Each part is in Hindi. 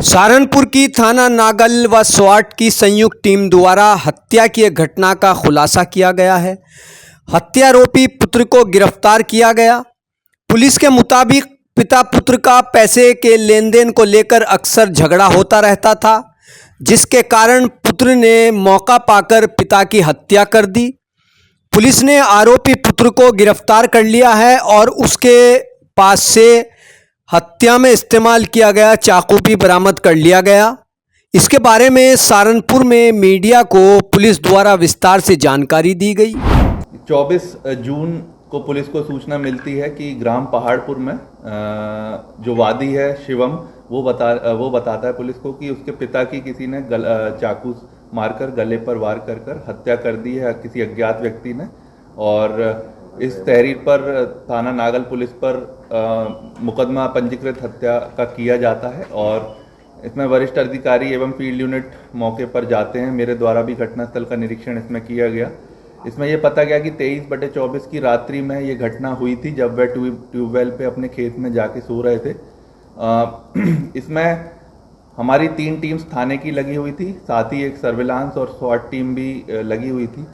सहारनपुर की थाना नागल व स्वाट की संयुक्त टीम द्वारा हत्या की घटना का खुलासा किया गया है। हत्यारोपी पुत्र को गिरफ्तार किया गया। पुलिस के मुताबिक पिता पुत्र का पैसे के लेन देन को लेकर अक्सर झगड़ा होता रहता था, जिसके कारण पुत्र ने मौका पाकर पिता की हत्या कर दी। पुलिस ने आरोपी पुत्र को गिरफ्तार कर लिया है और उसके पास से हत्या में इस्तेमाल किया गया चाकू भी बरामद कर लिया गया। इसके बारे में सहारनपुर में मीडिया को पुलिस द्वारा विस्तार से जानकारी दी गई। 24 जून को पुलिस को सूचना मिलती है कि ग्राम पहाड़पुर में जो वादी है शिवम, वो बताता है पुलिस को कि उसके पिता की किसी ने चाकू मारकर गले पर वार कर हत्या कर दी है किसी अज्ञात व्यक्ति ने। और इस तहरीर पर थाना नागल पुलिस पर मुकदमा पंजीकृत हत्या का किया जाता है और इसमें वरिष्ठ अधिकारी एवं फील्ड यूनिट मौके पर जाते हैं। मेरे द्वारा भी घटनास्थल का निरीक्षण इसमें किया गया। इसमें यह पता गया कि 23/24 की रात्रि में ये घटना हुई थी, जब वह ट्यूबवेल पे अपने खेत में जाके सो रहे थे। इसमें हमारी 3 टीम्स थाने की लगी हुई थी, साथ ही एक सर्विलांस और स्वाट टीम भी लगी हुई थी।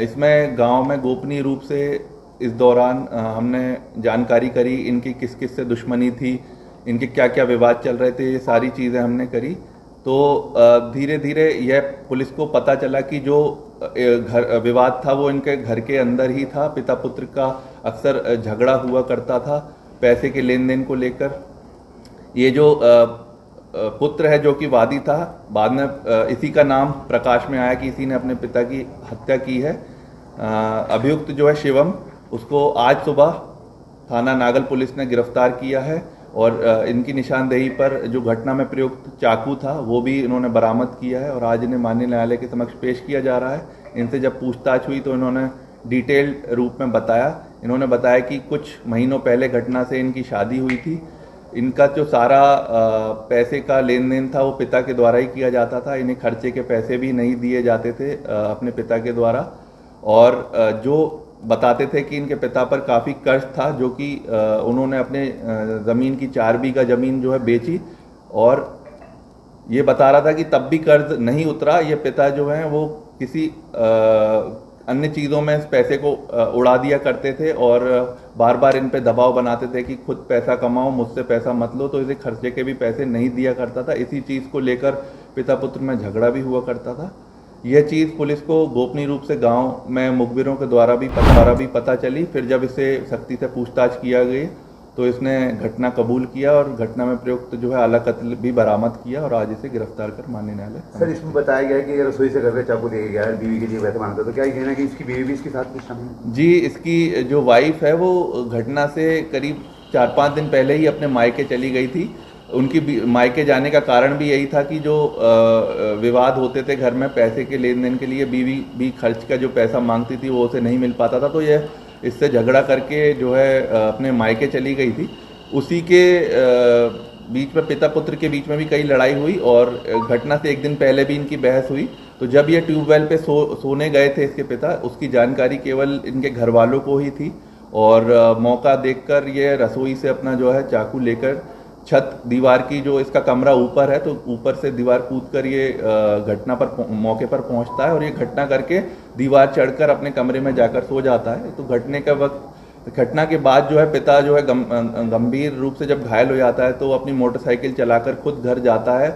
इसमें गांव में गोपनीय रूप से इस दौरान हमने जानकारी करी, इनकी किस किस से दुश्मनी थी, इनके क्या क्या विवाद चल रहे थे, ये सारी चीज़ें हमने करी। तो धीरे धीरे यह पुलिस को पता चला कि जो घर विवाद था वो इनके घर के अंदर ही था। पिता पुत्र का अक्सर झगड़ा हुआ करता था पैसे के लेन देन को लेकर। ये जो पुत्र है जो कि वादी था, बाद में इसी का नाम प्रकाश में आया कि इसी ने अपने पिता की हत्या की है। अभियुक्त जो है शिवम, उसको आज सुबह थाना नागल पुलिस ने गिरफ्तार किया है और इनकी निशानदेही पर जो घटना में प्रयुक्त चाकू था वो भी इन्होंने बरामद किया है और आज इन्हें माननीय न्यायालय के समक्ष पेश किया जा रहा है। इनसे जब पूछताछ हुई तो इन्होंने डिटेल्ड रूप में बताया। इन्होंने बताया कि कुछ महीनों पहले घटना से इनकी शादी हुई थी। इनका जो सारा पैसे का लेन देन था वो पिता के द्वारा ही किया जाता था। इन्हें खर्चे के पैसे भी नहीं दिए जाते थे अपने पिता के द्वारा। और जो बताते थे कि इनके पिता पर काफ़ी कर्ज था, जो कि उन्होंने अपने ज़मीन की 4 बीघा ज़मीन जो है बेची। और ये बता रहा था कि तब भी कर्ज नहीं उतरा। ये पिता जो हैं वो किसी अन्य चीज़ों में इस पैसे को उड़ा दिया करते थे और बार बार इन पे दबाव बनाते थे कि खुद पैसा कमाओ, मुझसे पैसा मत लो। तो इसे खर्चे के भी पैसे नहीं दिया करता था। इसी चीज़ को लेकर पिता पुत्र में झगड़ा भी हुआ करता था। यह चीज़ पुलिस को गोपनीय रूप से गांव में मुखबिरों के द्वारा भी पता चली। फिर जब इसे सख्ती से पूछताछ किया गई तो इसने घटना कबूल किया और घटना में प्रयुक्त जो है आला कत्ल भी बरामद किया और आज इसे गिरफ्तार कर माननीय न्यायालय। सर, इसमें बताया गया कि रसोई से करके चाकू लेके गया है, बीवी के लिए वैसे मानता, तो क्या कहना है कि इसकी बीवी भी इसके साथ कुछ शामिल है? जी, इसकी जो वाइफ है वो घटना से करीब 4-5 दिन पहले ही अपने मायके चली गई थी। उनकी मायके जाने का कारण भी यही था कि जो विवाद होते थे घर में पैसे के लेन देन के लिए, बीवी भी खर्च का जो पैसा मांगती थी वो उसे नहीं मिल पाता था। तो यह इससे झगड़ा करके जो है अपने मायके चली गई थी। उसी के बीच में पिता पुत्र के बीच में भी कई लड़ाई हुई और घटना से 1 दिन पहले भी इनकी बहस हुई। तो जब ये ट्यूबवेल पे सोने गए थे इसके पिता, उसकी जानकारी केवल इनके घर वालों को ही थी और मौका देखकर ये रसोई से अपना जो है चाकू लेकर छत दीवार की, जो इसका कमरा ऊपर है, तो ऊपर से दीवार कूदकर ये घटना पर मौके पर पहुंचता है और ये घटना करके दीवार चढ़कर अपने कमरे में जाकर सो जाता है। तो घटना के बाद जो है पिता जो है गंभीर रूप से जब घायल हो जाता है तो अपनी मोटरसाइकिल चलाकर खुद घर जाता है